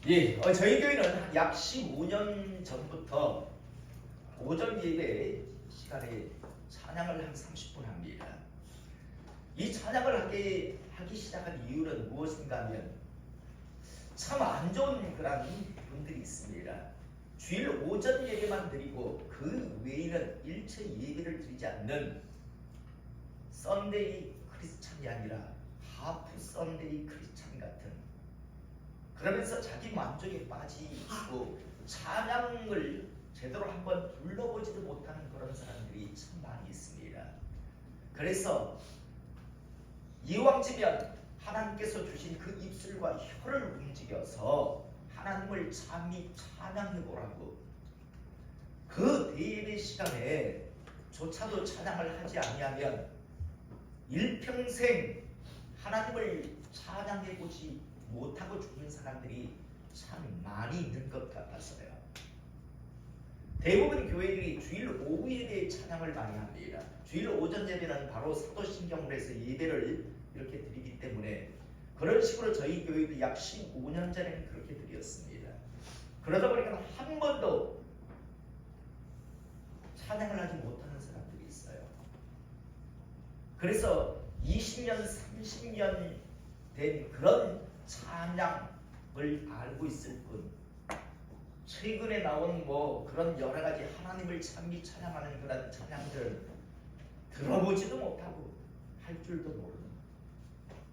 예, 저희 교회는 약 15년 전부터 오전 예배 시간에 찬양을 한 30분 합니다. 이 찬양을 하기 시작한 이유는 무엇인가 하면 참 안 좋은 그런 분들이 있습니다. 주일 오전 예배만 드리고 그 외에는 일체 예배를 드리지 않는 썬데이 크리스찬이 아니라 하프 썬데이 크리스찬 같은, 그러면서 자기 만족에 빠지고 찬양을 제대로 한번 불러보지도 못하는 그런 사람들이 참 많이 있습니다. 그래서 이왕지면 하나님께서 주신 그 입술과 혀를 움직여서 하나님을 참히 찬양해보라고, 그 대예배 시간에 조차도 찬양을 하지 아니하면 일평생 하나님을 찬양해보지 못하고 죽는 사람들이 참 많이 있는 것 같아서요. 대부분 교회들이 주일 오후 예배에 찬양을 많이 합니다. 주일 오전 예배는 바로 사도신경으로 해서 예배를 이렇게 드리기 때문에 그런 식으로 저희 교회도 약 15년 전에는 그렇게 드렸습니다. 그러다 보니까 한 번도 찬양을 하지 못하는 사람들이 있어요. 그래서 20년, 30년 된 그런 찬양을 알고 있을 뿐, 최근에 나온 그런 여러 가지 하나님을 참미 찬양하는 그런 찬양들을 들어보지도 못하고 할 줄도 모르는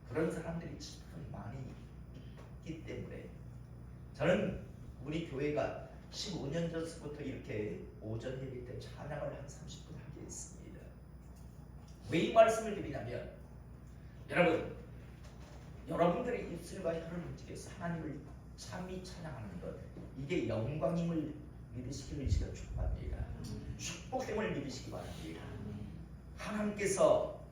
그런 사람들이 참 많이 있기 때문에 저는 우리 교회가 15년 전부터 이렇게 오전 예배 때 찬양을 한 30분 하게 했습니다. 왜 이 말씀을 드리냐면, 여러분들의 입술과 혀를 움직여서 하나님을 참히 찬양하는 것, 이게 영광임을 믿으시기를 제가 축복합니다. 축복됨을 믿으시기 바랍니다. 하나님께서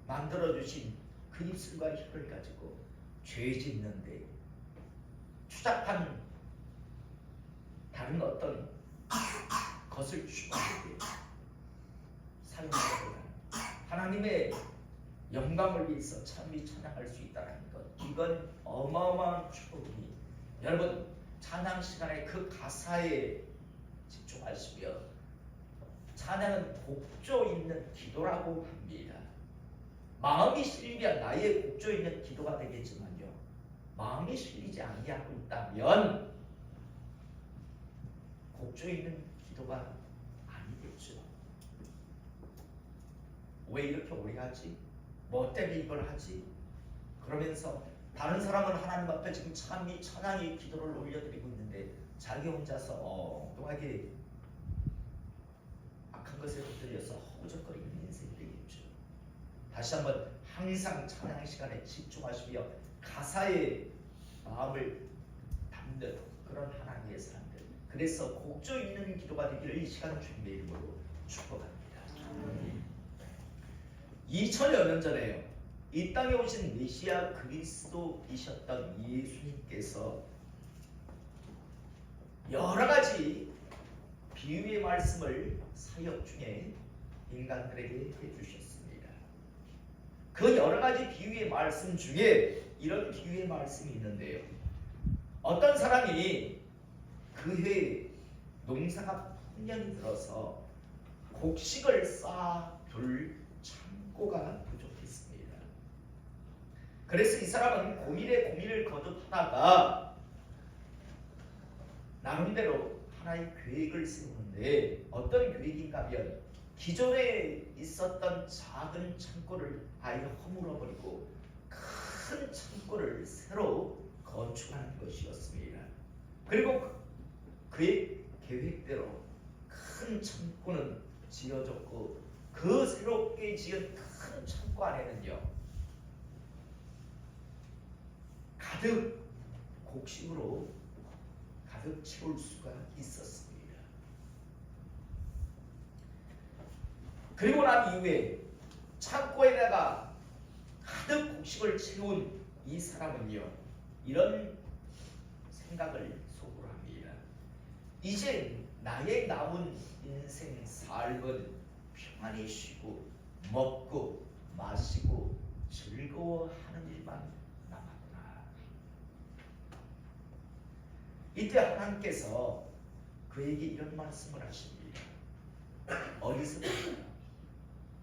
만들어주신 그 입술과 혀를 가지고 죄 짓는데 추잡한 다른 어떤 것을 추구하게 사용하기보다는 하나님의 영광을 위해서 참히 찬양할 수 있다는 것, 이건 어마어마한 축복이니 여러분 찬양 시간에 그 가사에 집중하시며, 찬양은 곡조 있는 기도라고 합니다. 마음이 실리면 나의 곡조 있는 기도가 되겠지만요, 마음이 실리지 아니하고 있다면 곡조 있는 기도가 아니겠죠. 왜 이렇게 오래 하지? 뭐 때문에 이걸 하지? 그러면서 다른 사람은 하나님 앞에 지금 참이 찬양의 기도를 올려드리고 있는데 자기 혼자서 엉뚱하게 악한 것에 휩들려서 허우적거리는 인생이 되겠죠. 다시 한번 항상 찬양 시간에 집중하시며 가사에 마음을 담는 그런 하나님의 사람들, 그래서 곡조 있는 기도가 되기를 이 시간 주님의 이름으로 축복합니다. 2000여 년 전에요, 이 땅에 오신 메시아 그리스도이셨던 예수님께서 여러 가지 비유의 말씀을 사역 중에 인간들에게 해주셨습니다. 그 여러 가지 비유의 말씀 중에 이런 비유의 말씀이 있는데요, 어떤 사람이 그해 농사가 풍년이 들어서 곡식을 쌓아둘 창고가 부족했습니다. 그래서 이 사람은 고민에 고민을 거듭하다가 나름대로 하나의 계획을 세우는데, 어떤 계획인가 하면 기존에 있었던 작은 창고를 아예 허물어버리고 큰 창고를 새로 건축하는 것이었습니다. 그리고 그의 계획대로 큰 창고는 지어졌고, 그 새롭게 지은 큰 창고 안에는요, 가득 곡식으로 가득 채울 수가 있었습니다. 그리고 난 이후에 창고에다가 가득 곡식을 채운 이 사람은요, 이런 생각을 속으로 합니다. 이제 나의 남은 인생 삶은 평안히 쉬고 먹고 마시고 즐거워하는 일만 남았구나. 이때 하나님께서 그에게 이런 말씀을 하십니다. 어리석은 자야,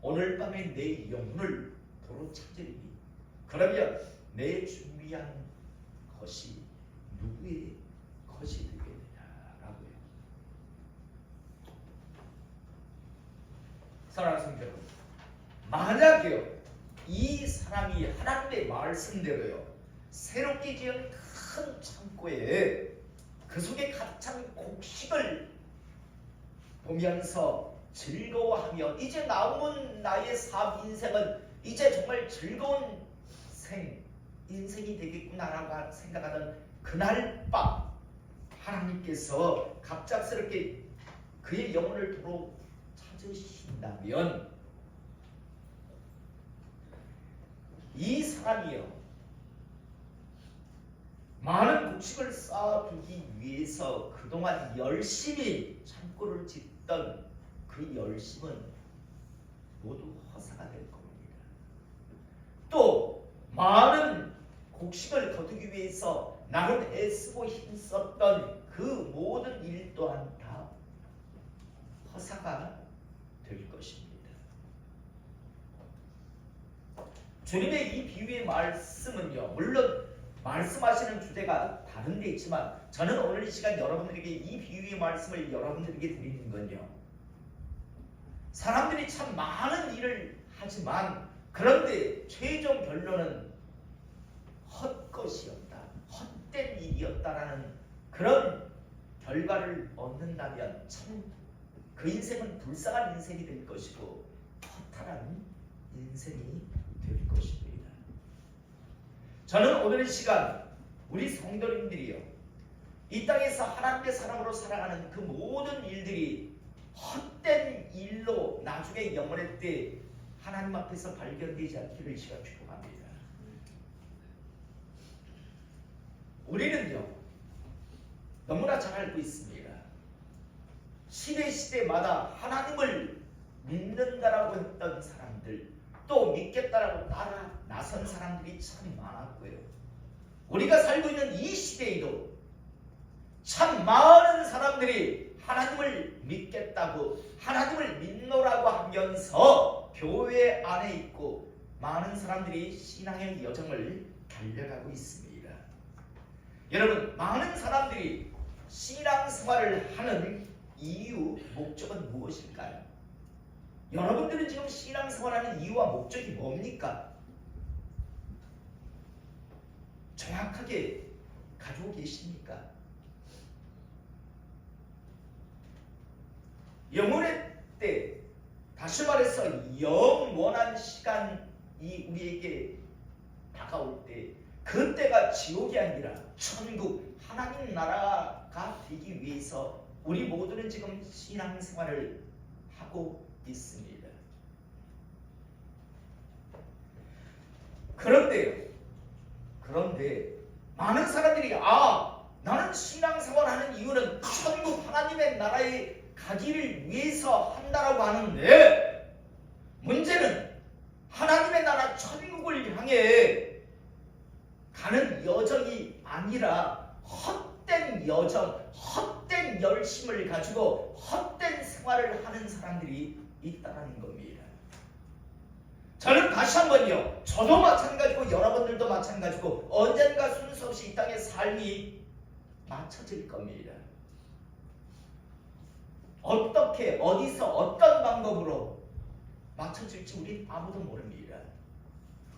오늘 밤에 내 영혼을 도로 찾으리니 그러면 내 준비한 것이 누구의 것이 되겠느냐라고요. 사랑하는 성도 여러분, 만약에요 이 사람이 하나님의 말씀대로요 새롭게 지은 큰 창고에 그 속에 가득 찬 곡식을 보면서 즐거워하며 이제 남은 나의 삶 인생은 이제 정말 즐거운 인생이 되겠구나라고 생각하던 그날 밤 하나님께서 갑작스럽게 그의 영혼을 도로 찾으신다면 이 사람이요 많은 곡식을 쌓아두기 위해서 그동안 열심히 창고를 짓던 그 열심은 모두 허사가 될 겁니다. 또 많은 곡식을 거두기 위해서 나름 애쓰고 힘썼던 그 모든 일 또한 다 허사가 될 것입니다. 주님의 이 비유의 말씀은요 물론 말씀하시는 주제가 다른 데 있지만 저는 오늘 이 시간 여러분들에게 이 비유의 말씀을 여러분들에게 드리는 건요 사람들이 참 많은 일을 하지만 그런데 최종 결론은 헛것이었다, 헛된 일이었다라는 그런 결과를 얻는다면 참 그 인생은 불쌍한 인생이 될 것이고 허탈한 인생이 될 것입니다. 저는 오늘 이 시간 우리 성도님들이요 이 땅에서 하나님의 사람으로 살아가는 그 모든 일들이 헛된 일로 나중에 영원의 때 하나님 앞에서 발견되지 않기를 이 시간 축복합니다. 우리는요 너무나 잘 알고 있습니다. 시대마다 하나님을 믿는다라고 했던 사람들 또 믿겠다라고 따라 나선 사람들이 참 많았고요. 우리가 살고 있는 이 시대에도 참 많은 사람들이 하나님을 믿겠다고 하나님을 믿노라고 하면서 교회 안에 있고 많은 사람들이 신앙의 여정을 달려가고 있습니다. 여러분 많은 사람들이 신앙생활을 하는 이유, 목적은 무엇일까요? 여러분들은 지금 신앙생활하는 이유와 목적이 뭡니까? 정확하게 가지고 계십니까? 영혼의 때, 다시 말해서 영원한 시간이 우리에게 다가올 때 그때가 지옥이 아니라 천국, 하나님 나라가 되기 위해서 우리 모두는 지금 신앙생활을 하고 있습니다. 그런데 많은 사람들이 나는 신앙생활하는 이유는 천국 하나님의 나라에 가기를 위해서 한다라고 하는데 문제는 하나님의 나라 천국을 향해 가는 여정이 아니라 헛된 여정, 헛된 열심을 가지고 헛된 생활을 하는 사람들이 있다는 겁니다. 저는 다시 한번요, 저도 마찬가지고 여러분들도 마찬가지고 언젠가 순서 없이 이 땅의 삶이 맞춰질 겁니다. 어떻게, 어디서, 어떤 방법으로 맞춰질지 우리 아무도 모릅니다.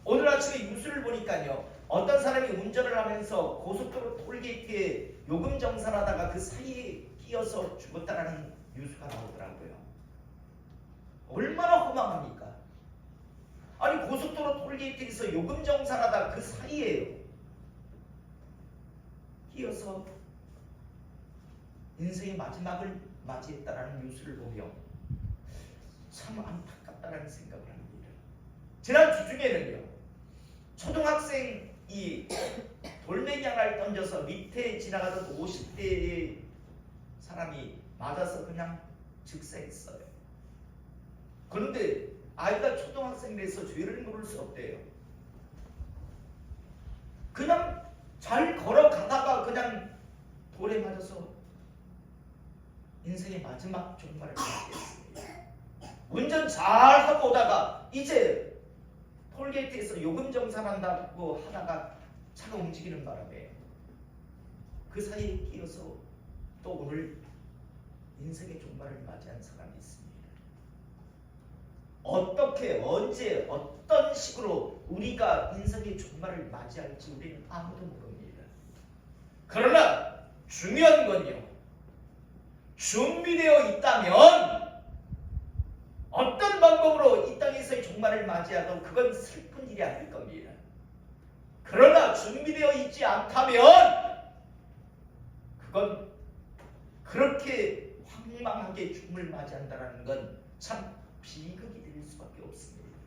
오늘 아침에 뉴스를 보니까요, 어떤 사람이 운전을 하면서 고속도로 톨게이트에 요금 정산하다가 그 사이에 끼어서 죽었다라는 뉴스가 나오더라고요. 얼마나 허망합니까? 아니 고속도로 톨게이트에서 요금 정산하다 그 사이에요 끼어서 인생의 마지막을 맞이했다라는 뉴스를 보며 참 안타깝다라는 생각을 합니다. 지난 주중에는요, 초등학생이 돌멩이 하나를 던져서 밑에 지나가던 50대의 사람이 맞아서 그냥 즉사했어요. 그런데 아이가 초등학생이라서 죄를 물을 수 없대요. 그냥 잘 걸어가다가 그냥 돌에 인생의 마지막 종말을 맞이했습니다. 운전 잘하고 오다가 이제 톨게이트에서 요금 정산한다고 하다가 차가 움직이는 바람에 그 사이에 끼어서 또 오늘 인생의 종말을 맞이한 사람이 있습니다. 어떻게 언제 어떤 식으로 우리가 인생의 종말을 맞이할지 우리는 아무도 모릅니다. 그러나 중요한 건요, 준비되어 있다면 어떤 방법으로 이 땅에서의 종말을 맞이하도 그건 슬픈 일이 아닐 겁니다. 그러나 준비되어 있지 않다면 그건 그렇게 황망하게 죽음을 맞이한다는 건 참 비극이 될 수밖에 없습니다.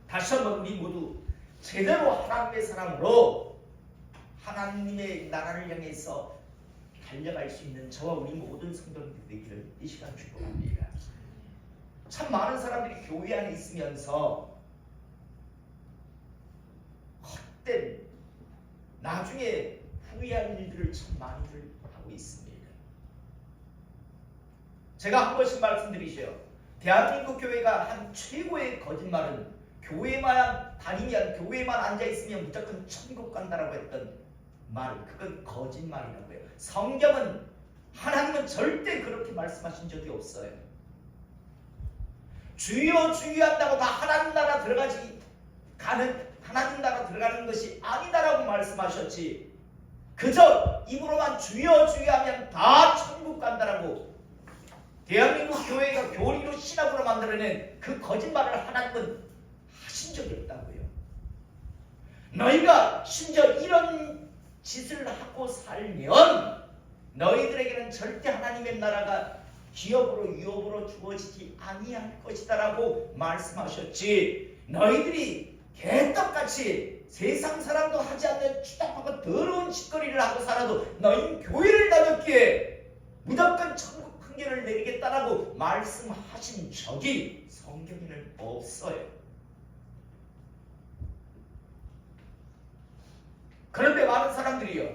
다시 한번 우리 모두 제대로 하나님의 사람으로 하나님의 나라를 향해서 달려갈 수 있는 저와 우리 모든 성도님들 되기를 이 시간 축복합니다. 참 많은 사람들이 교회 안에 있으면서 헛된 나중에 후회할 일들을 참 많이들 하고 있습니다. 제가 한 번씩 말씀드리죠. 대한민국 교회가 한 최고의 거짓말은 교회만 다니면 교회만 앉아있으면 무조건 천국 간다라고 했던 말, 그건 거짓말이라고요. 성경은 하나님은 절대 그렇게 말씀하신 적이 없어요. 주여 주여 한다고 다 하나님 나라 하나님 나라 들어가는 것이 아니다라고 말씀하셨지, 그저 입으로만 주여 주여 하면 다 천국 간다라고 대한민국 교회가 교리로 신학으로 만들어낸 그 거짓말을 하나님은 하신 적이 없다고요. 너희가 심지어 이런 짓을 하고 살면 너희들에게는 절대 하나님의 나라가 기업으로 유업으로 주어지지 아니할 것이다 라고 말씀하셨지, 너희들이 개떡같이 세상 사람도 하지 않는 추잡하고 더러운 짓거리를 하고 살아도 너희는 교회를 다녔기에 무조건 천국 판결을 내리겠다라고 말씀하신 적이 성경에는 없어요. 그런데 많은 사람들이요,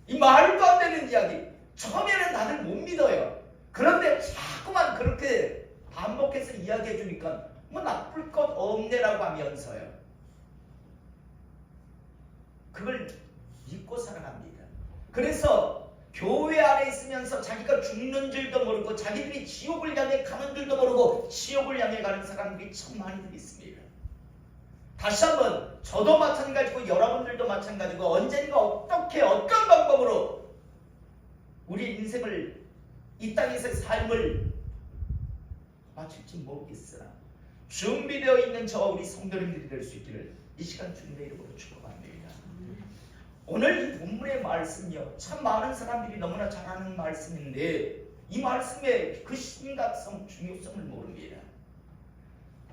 이 말도 안 되는 이야기 처음에는 다들 못 믿어요. 그런데 자꾸만 그렇게 반복해서 이야기해 주니까 뭐 나쁠 것 없네라고 하면서요, 그걸 믿고 살아갑니다. 그래서 교회 안에 있으면서 자기가 죽는 줄도 모르고 자기들이 지옥을 향해 가는 줄도 모르고 지옥을 향해 가는 사람들이 참 많이들 있습니다. 다시 한번 저도 마찬가지고 여러분들도 마찬가지고 언젠가 어떻게 어떤 방법으로 우리 인생을 이 땅에서의 삶을 마칠지 모르겠으나 준비되어 있는 저와 우리 성도님들이 될 수 있기를 이 시간 주님의 이름으로 축복합니다. 오늘 이 본문의 말씀이요, 참 많은 사람들이 너무나 잘 아는 말씀인데 이 말씀의 그 심각성, 중요성을 모릅니다.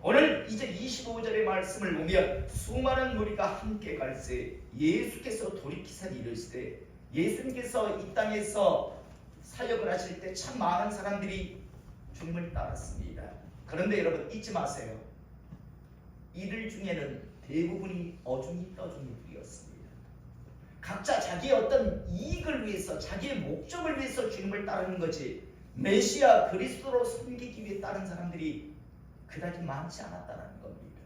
오늘 이제 25절의 말씀을 보면 수많은 무리가 함께 갈새 예수께서 돌이키사 이르시되, 예수님께서 이 땅에서 사역을 하실 때 참 많은 사람들이 주님을 따랐습니다. 그런데 여러분 잊지 마세요. 이들 중에는 대부분이 어중이 떠중이들이었습니다. 각자 자기의 어떤 이익을 위해서, 자기의 목적을 위해서 주님을 따르는 거지 메시아 그리스도로 섬기기 위해 따른 사람들이 그다지 많지 않았다는 겁니다.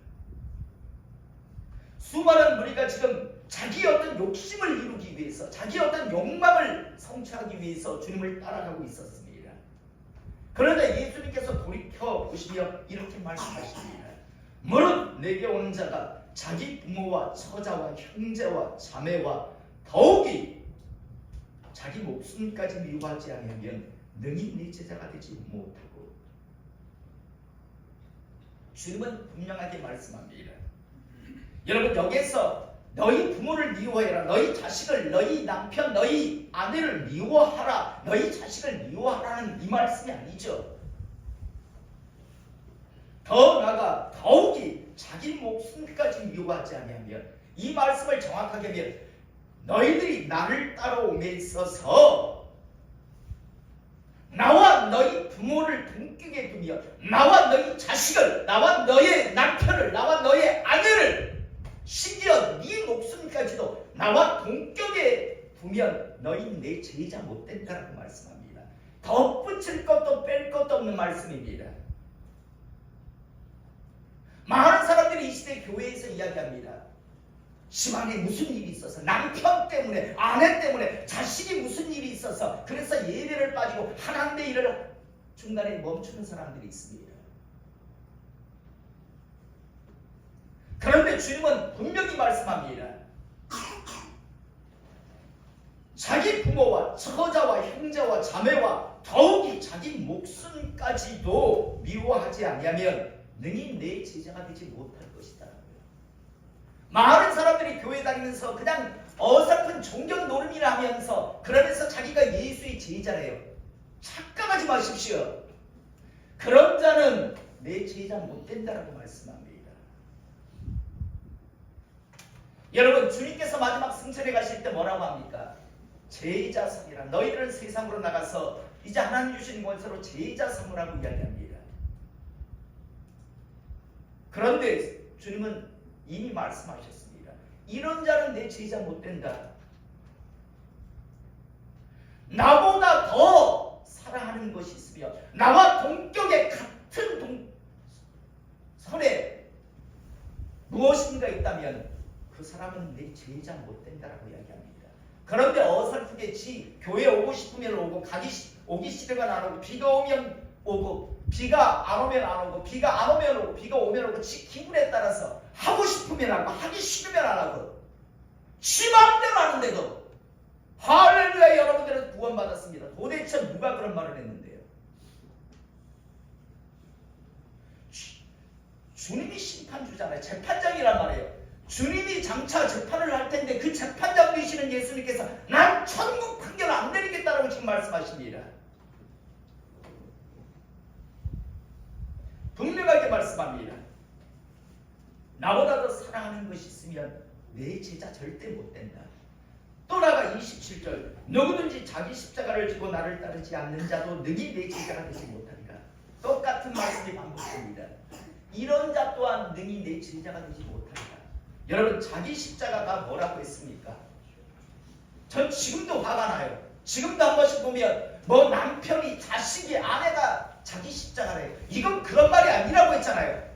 수많은 무리가 지금 자기의 어떤 욕심을 이루기 위해서, 자기의 어떤 욕망을 성취하기 위해서 주님을 따라가고 있었습니다. 그런데 예수님께서 돌이켜 보시며 이렇게 말씀하십니다. 무릇 내게 오는 자가 자기 부모와 처자와 형제와 자매와 더욱이 자기 목숨까지 미워하지 않으면 능히 네 제자가 되지 못하고, 주님은 분명하게 말씀합니다. 여러분 여기에서 너희 부모를 미워해라, 너희 자식을, 너희 남편, 너희 아내를 미워하라, 너희 자식을 미워하라는 이 말씀이 아니죠. 더 나아가 더욱이 자기 목숨까지 미워하지 않으면, 이 말씀을 정확하게 하면 너희들이 나를 따라옴에 있어서 나와 너희 부모를 동격에 두며, 나와 너희 자식을, 나와 너의 남편을, 나와 너의 아내를, 심지어 네 목숨까지도 나와 동격에 두면 너희 내 제자 못 된다라고 말씀합니다. 덧붙일 것도 뺄 것도 없는 말씀입니다. 많은 사람들이 이 시대 교회에서 이야기합니다. 집안에 무슨 일이 있어서, 남편 때문에, 아내 때문에, 자식이 무슨 일이 있어서 그래서 예배를 빠지고 하나님의 일을 중간에 멈추는 사람들이 있습니다. 그런데 주님은 분명히 말씀합니다. 자기 부모와 처자와 형제와 자매와 더욱이 자기 목숨까지도 미워하지 아니하면 능히 내 제자가 되지 못할 것이다. 많은 사람들이 교회 다니면서 그냥 어설픈 종교 노름이라 하면서 그러면서 자기가 예수의 제자래요. 착각하지 마십시오. 그런 자는 내 제자 못 된다라고 말씀합니다. 여러분, 주님께서 마지막 승천에 가실 때 뭐라고 합니까? 제자 삼으라. 너희들은 세상으로 나가서 이제 하나님 주신 권세로 제자 삼으라고 이야기합니다. 그런데 주님은 이미 말씀하셨습니다. 이런 자는 내 제자 못 된다. 나보다 더 사랑하는 것이 있으며 나와 동격의 같은 선에 무엇인가 있다면 그 사람은 내 제자 못 된다라고 이야기합니다. 그런데 어설프게 교회 오고 싶으면 오고 오기 싫으면 안 오고 비가 오면 오고 비가 안 오면 안 오고 비가 안 오면 오고 비가 오면 오고 기분에 따라서 하고 싶으면 하고 하기 싫으면 안 하고 지 마음대로 하는데도 할렐루야, 여러분들은 구원받았습니다. 도대체 누가 그런 말을 했는데요? 주님이 심판주잖아요. 재판장이란 말이에요. 주님이 장차 재판을 할 텐데 그 재판장 되시는 예수님께서 난 천국 판결 안 내리겠다라고 지금 말씀하십니다. 분명하게 말씀합니다. 나보다 더 사랑하는 것이 있으면 내 제자 절대 못 된다. 또 나아가 27절 누구든지 자기 십자가를 지고 나를 따르지 않는 자도 능히 내 제자가 되지 못하리라. 똑같은 말씀이 반복됩니다. 이런 자 또한 능히 내 제자가 되지 못하리라. 여러분, 자기 십자가가 뭐라고 했습니까? 전 지금도 화가 나요. 지금도 한 번씩 보면 뭐 남편이, 자식이, 아내가 자기 십자가래. 이건 그런 말이 아니라고 했잖아요.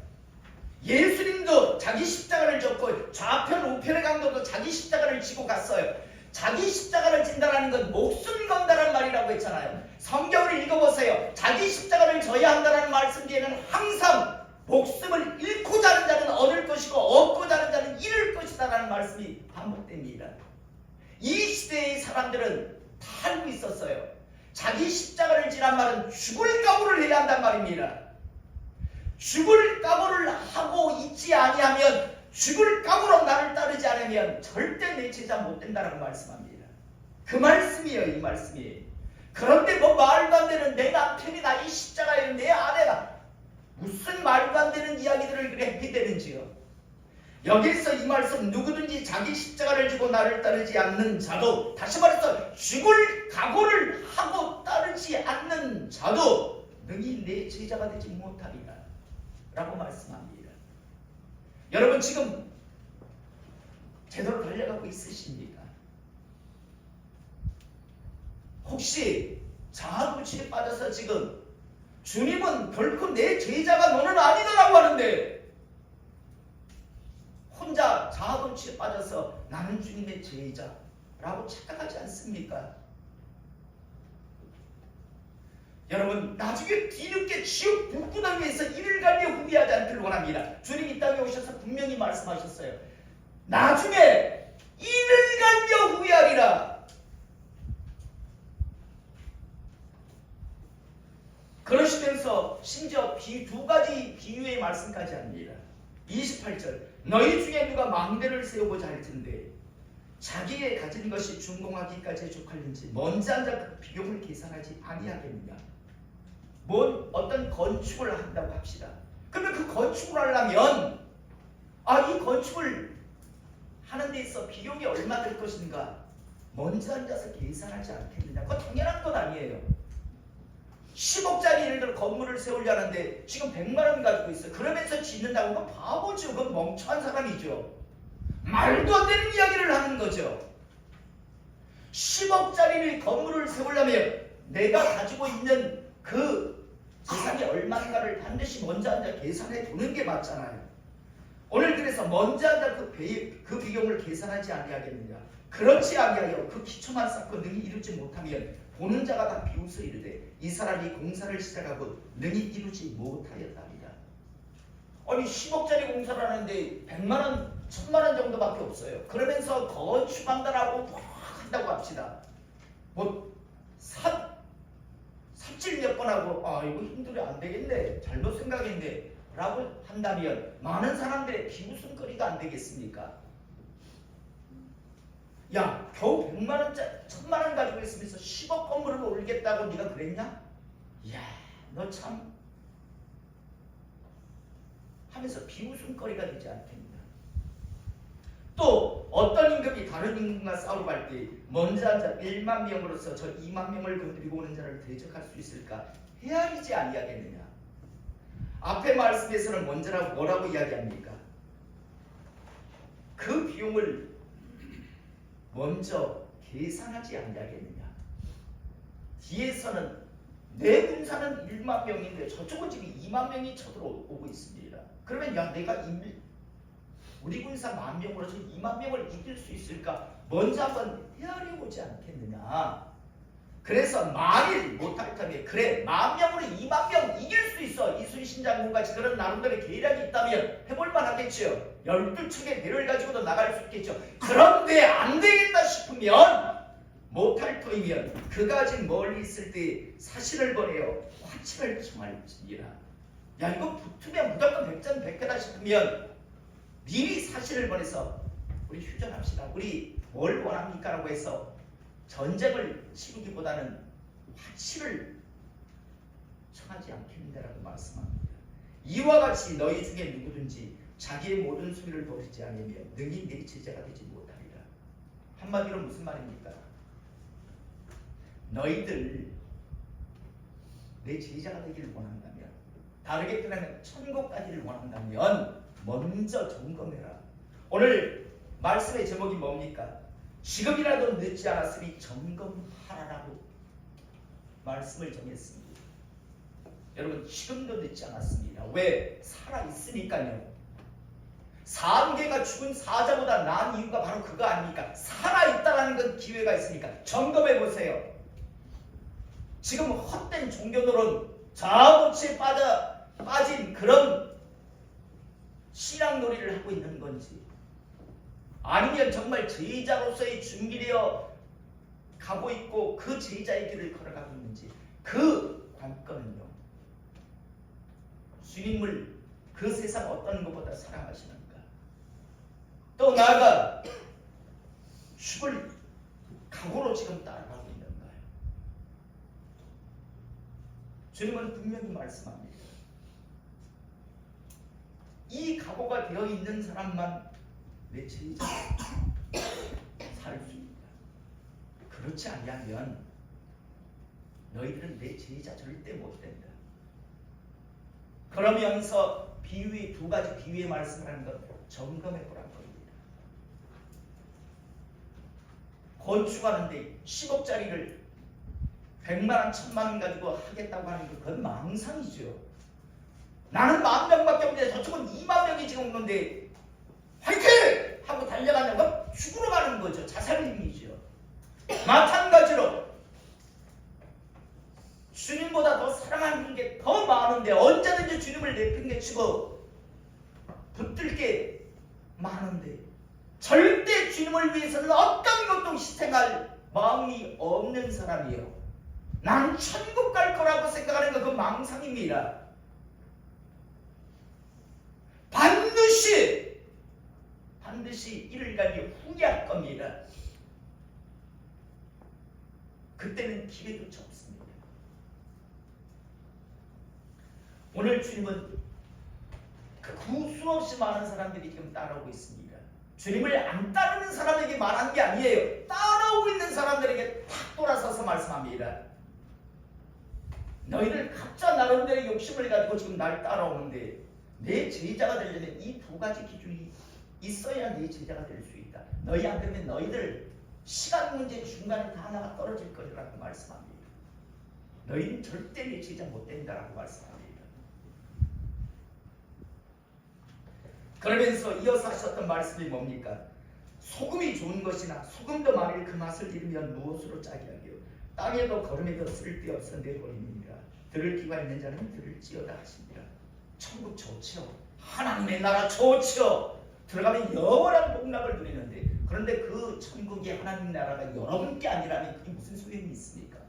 예수님도 자기 십자가를 졌고 좌편 우편의 강도도 자기 십자가를 지고 갔어요. 자기 십자가를 진다는 건 목숨 건다는 말이라고 했잖아요. 성경을 읽어보세요. 자기 십자가를 져야 한다는 말씀 뒤에는 항상 목숨을 잃고자 하는 자는 얻을 것이고 얻고자 하는 자는 잃을 것이다 라는 말씀이 반복됩니다. 이 시대의 사람들은 다 알고 있었어요. 자기 십자가를 지란 말은 죽을 각오를 해야 한단 말입니다. 죽을 각오를 하고 있지 아니하면, 죽을 각오로 나를 따르지 않으면 절대 내 제자 못 된다라고 말씀합니다. 그 말씀이에요, 이 말씀이. 그런데 뭐 말도 안 되는 내 남편이 나이 십자가에 내 아내가 무슨 말도 안 되는 이야기들을 그래 해대는지요. 여기서 이 말씀, 누구든지 자기 십자가를 지고 나를 따르지 않는 자도, 다시 말해서 죽을 각오를 하고 따르지 않는 자도 능히 내 제자가 되지 못하리라 라고 말씀합니다. 여러분, 지금 제대로 달려가고 있으십니까? 혹시 자아도취에 빠져서 지금 주님은 결코 내 제자가 너는 아니다라고 하는데 혼자 자아도취에 빠져서 나는 주님의 제자라고 착각하지 않습니까? 여러분, 나중에 뒤늦게 지옥 북구덩이에서 이를 갈며 후회하지 않기를 원합니다. 주님이 이 땅에 오셔서 분명히 말씀하셨어요. 나중에 이를 갈며 후회하리라. 그러시면서 심지어 두 가지 비유의 말씀까지 합니다. 28절 너희 중에 누가 망대를 세우고자 할 텐데 자기의 가진 것이 준공하기까지 족할는지 먼저 앉아 그 비용을 계산하지 아니하겠느냐. 어떤 건축을 한다고 합시다. 그러면 그 건축을 하려면 이 건축을 하는 데 있어 비용이 얼마 들 것인가 먼저 앉아서 계산하지 않겠느냐. 그건 당연한 것 아니에요. 10억짜리 예를 들어 건물을 세우려는데 지금 100만 원 가지고 있어요. 그러면서 짓는다고 그건 바보죠. 그건 멍청한 사람이죠. 말도 안 되는 이야기를 하는 거죠. 10억짜리 건물을 세우려면 내가 가지고 있는 그 재산이 얼마인가를 반드시 먼저 앉아 계산해 두는 게 맞잖아요. 오늘 그래서 먼저 앉아 그 비용을 계산하지 아니하겠느냐. 그렇지 아니하여 그 기초만 쌓고 능히 이루지 못하면 보는 자가 다 비웃어 이르되 이 사람이 공사를 시작하고 능히 이루지 못하였답니다. 아니 10억짜리 공사를 하는데 100만원, 1000만원 정도밖에 없어요. 그러면서 건축한다라고 막 한다고 합시다. 뭐 삽질 몇 번 하고 아 이거 힘들어 안 되겠네, 잘못 생각했네 라고 한다면 많은 사람들의 비웃음거리가 안 되겠습니까? 야 겨우 100만원짜리 1000만원 가지고 있으면서 10억 건물을 올리겠다고 네가 그랬냐? 이야 너 참 하면서 비웃음거리가 되지 않겠냐. 또 어떤 임금이 다른 임금과 싸우고 할 때 먼저 앉아 1만 명으로서 저 2만 명을 건드리고 오는 자를 대적할 수 있을까? 헤아리지 아니하겠느냐. 앞에 말씀에서는 먼저라고 뭐라고 이야기합니까? 그 비용을 먼저 계산하지 아니하겠느냐. 뒤에서는 내 군사는 1만 명인데 저쪽은 지금 2만 명이 쳐들어오고 있습니다. 그러면 야 내가 우리 군사 10,000명으로서 2만 명을 이길 수 있을까? 먼저 한번 헤아려보지 않겠느냐. 그래서 만일 못할 텐데 그래 10,000명으로 2만 명 이길 수 있어. 이순신 장군같이 그런 나름대로의 계략이 있다면 해볼만 하겠죠. 12척의 배를 가지고도 나갈 수 있겠죠. 그런데 안 되겠다 싶으면 못할 터이면 그가 지금 멀리 있을 때 사실을 보내어 화친을 청할지니라. 야 이거 붙으면 무조건 백전백패다 싶으면 미리 사실을 보내서 우리 휴전합시다. 우리 뭘 원합니까? 라고 해서 전쟁을 치르기보다는 화치를 청하지 않겠는데라고 말씀합니다. 이와 같이 너희 중에 누구든지 자기의 모든 소리를 버리지 않으면 능히 내 제자가 되지 못하리라. 한마디로 무슨 말입니까? 너희들 내 제자가 되기를 원한다면, 다르게 표현하면 천국 가기를 원한다면 먼저 점검해라. 오늘 말씀의 제목이 뭡니까? 지금이라도 늦지 않았으니 점검하라라고 말씀을 정했습니다. 여러분 지금도 늦지 않았습니다. 왜? 살아있으니까요. 사암개가 죽은 사자보다 나은 이유가 바로 그거 아닙니까? 살아있다라는 건 기회가 있으니까 점검해보세요. 지금 헛된 종교노론, 자아도취에 빠진 그런 신앙놀이를 하고 있는 건지, 아니면 정말 제자로서의 준비되어 가고 있고 그 제자의 길을 걸어가고 있는지, 그 관건은요, 주님을 그 세상 어떤 것보다 사랑하시는가, 또 나아가 죽을 각오로 지금 따라가고 있는가요? 주님은 분명히 말씀합니다. 이 각오가 되어 있는 사람만 내 제자 살 수 있다. 그렇지 아니하면 너희들은 내 제자 절대 못 된다. 그러면서 비유의 두 가지 비유의 말씀을 하는 것 점검해 보라는 겁니다. 건축하는데 10억짜리를 100만원, 1000만원 가지고 하겠다고 하는 것, 그건 망상이죠. 나는 10,000명밖에 없는데 저쪽은 2만 명이 지금 오는데 화이팅! 하고 달려가는 건 죽으러 가는 거죠. 자살행위죠. 마찬가지로 주님보다 더 사랑하는 게 더 많은데 언제든지 주님을 내팽개치고 붙들 게 많은데 절대 주님을 위해서는 어떤 것도 희생할 마음이 없는 사람이에요. 난 천국 갈 거라고 생각하는 건 그 망상입니다. 반드시 이를 갈려 후회할 겁니다. 그때는 기회조차 없습니다. 오늘 주님은 그 수없이 많은 사람들이 지금 따라오고 있습니다. 주님을 안 따르는 사람에게 말하는 게 아니에요. 따라오고 있는 사람들에게 탁 돌아서서 말씀합니다. 너희들 각자 나름대로 욕심을 가지고 지금 날 따라오는데 내 제자가 되려면 이 두 가지 기준이 있어야 내 제자가 될 수 있다. 너희 안 되면 너희들 시간 문제 중간에 다 하나가 떨어질 거라고 말씀합니다. 너희는 절대 내 제자 못 된다라고 말씀합니다. 그러면서 이어서 하셨던 말씀이 뭡니까? 소금이 좋은 것이나 소금도 만일 그 맛을 잃으면 무엇으로 짜게 하리요? 땅에도 거름에도 쓸데없어 내버리니라. 들을 귀가 있는 자는 들을지어다 하시니라. 천국 좋죠. 하나님의 나라 좋죠. 들어가면 영원한 복락을 누리는데, 그런데 그 천국이 하나님 나라가 여러분께 아니라면 그게 무슨 소용이 있습니까?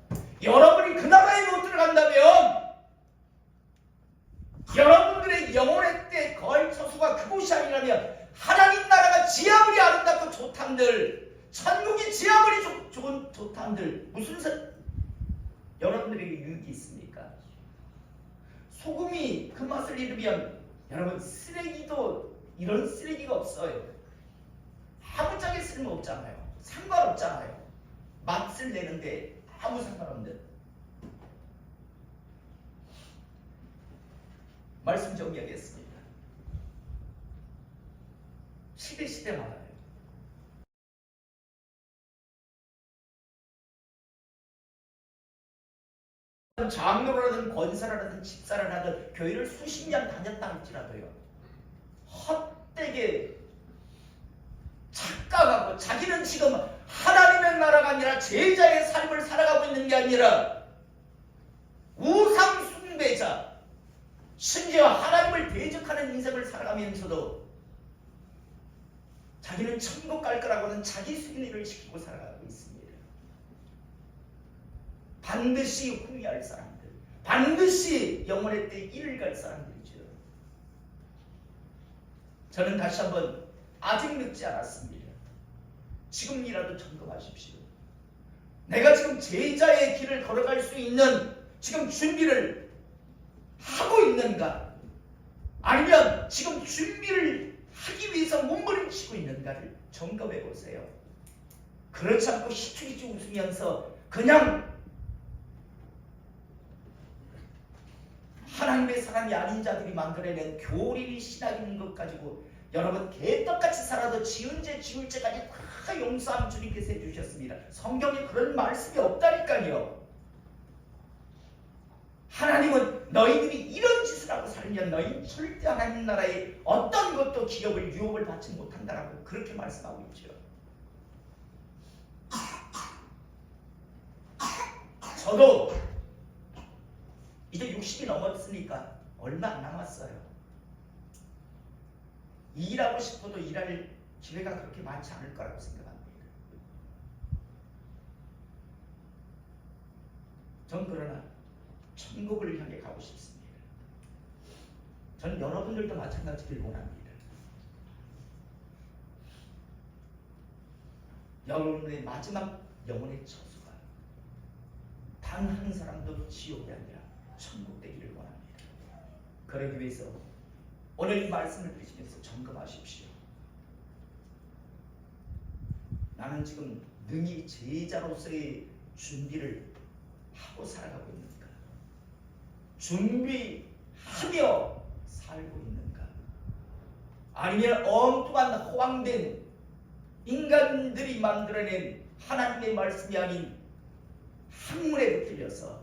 여러분이 그 나라에 못 들어간다면 여러분들의 영혼의 때 거할 처소가 그곳이 아니라면 하나님 나라가 지하물이 아름답고 좋단들, 천국이 지하물이 좋은 좋단들, 무슨 여러분들에게 유익이 있습니까? 소금이 그 맛을 잃으면 여러분 쓰레기도 이런 쓰레기가 없어요. 아무짝에 쓸모없잖아요. 상관없잖아요. 맛을 내는데 아무 상관없는. 말씀 정리하겠습니다. 시대 많아요. 장로라든 권사라든 집사를 하든 교회를 수십 년 다녔다 할지라도요, 헛되게 착각하고 자기는 지금 하나님의 나라가 아니라 제자의 삶을 살아가고 있는 게 아니라 우상 숭배자, 심지어 하나님을 대적하는 인생을 살아가면서도 자기는 천국 갈 거라고는 자기 승리를 시키고 살아가고 있습니다. 반드시 후회할 사람들, 반드시 영원의 때 이를 갈 사람들이죠. 저는 다시 한번 아직 늦지 않았습니다. 지금이라도 점검하십시오. 내가 지금 제자의 길을 걸어갈 수 있는 지금 준비를 하고 있는가? 아니면 지금 준비를 하기 위해서 몸부림치고 있는가를 점검해 보세요. 그렇지 않고 히치히치 웃으면서 그냥 하나님의 사람이 아닌 자들이 만들어낸 교리 신학인 것 가지고 여러분 개떡같이 살아도 지은 죄 지을 죄까지 다 용서함 주님께서 해주셨습니다. 성경에 그런 말씀이 없다니까요. 하나님은 너희들이 이런 짓을 하고 살면 너희 절대 하나님 나라에 어떤 것도 기업을 유업을 받지 못한다라고 그렇게 말씀하고 있죠. 저도 이제 60이 넘었으니까 얼마 안 남았어요. 일하고 싶어도 일할 기회가 그렇게 많지 않을 거라고 생각합니다. 전 그러나 천국을 향해 가고 싶습니다. 전 여러분들도 마찬가지를 원합니다. 여러분의 마지막 영혼의 처소가 단 한 사람도 지옥이 아니라 천국 되기를 원합니다. 그러기 위해서 오늘 이 말씀을 들으시면서 점검하십시오. 나는 지금 능히 제자로서의 준비를 하고 살아가고 있는가? 준비하며 살고 있는가? 아니면 엉뚱한 허황된 인간들이 만들어낸 하나님의 말씀이 아닌 학문에 붙들려서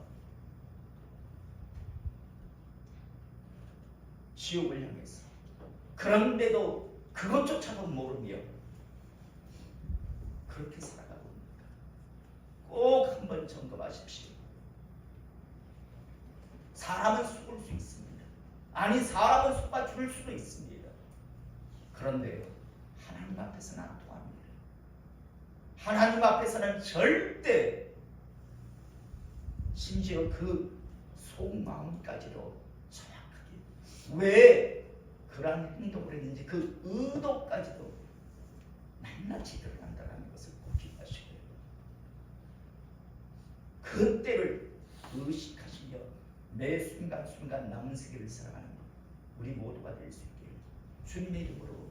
지옥을 향해서 그런데도 그것조차도 모르며 그렇게 살아가고 있는가? 꼭 한번 점검하십시오. 사람은 속을 수 있습니다. 아니 사람은 속아줄 수도 있습니다. 그런데 하나님 앞에서는 안 통합니다. 하나님 앞에서는 절대, 심지어 그 속마음까지도 정확하게 왜 그러한 행동을 했는지 그 의도까지도 낱낱이 드러난다는 것을 꼭 기억하시고요. 그때를 의식하시며 매 순간순간 남은 세계를 살아가는 우리 모두가 될 수 있게 주님의 이름으로